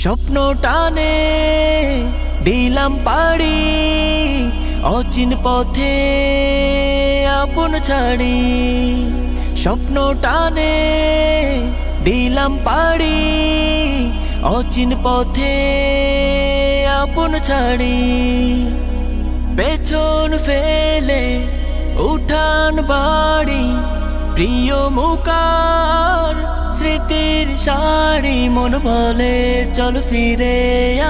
স্বপ্ন টানে দিলাম পাড়ি, অচিন পথে আপন ছাড়ি। স্বপ্ন টানে দিলাম পাড়ি, অচিন পথে আপন ছাড়ি। পেছন ফেলে উঠান বাড়ি, প্রিয় মুকার স্মৃতির শাড়ি। মন বলে চল ফিরে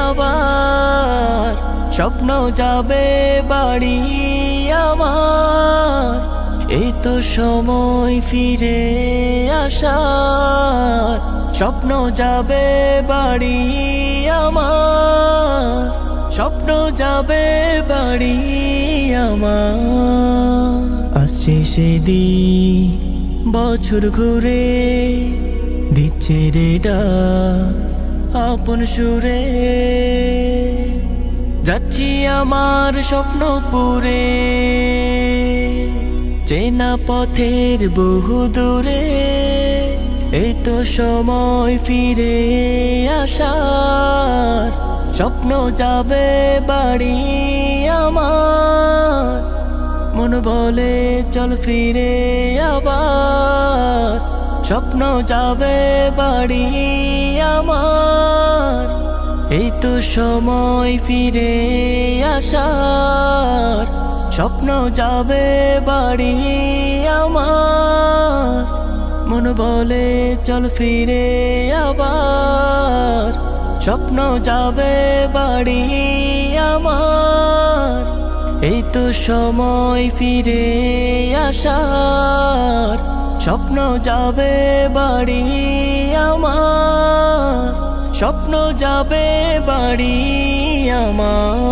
আবার, স্বপ্ন যাবে বাড়ি আমার। এই তো সময় ফিরে আসার, স্বপ্ন যাবে বাড়ি আমার, স্বপ্ন যাবে বাড়ি আমার। আসছে সেদিন বছর ঘুরে, দিচ্ছে রে ডাক আপন সুরে। যাচ্ছি আমার স্বপ্ন পুরে, চেনা পথের বহু দূরে। এই তো সময় ফিরে আসার, স্বপ্ন যাবে বাড়ি আমার। মন বলে চল ফিরে আবার, স্বপ্ন যাবে বাড়ি আমার। এই তো সময় ফিরে আসার, স্বপ্ন যাবে বাড়ি আমার। মন বলে চল ফিরে আবার, স্বপ্ন যাবে বাড়ি আমার। এই তো সময় ফিরে আসার, স্বপ্ন যাবে বাড়ি আমার, স্বপ্ন যাবে বাড়ি আমার।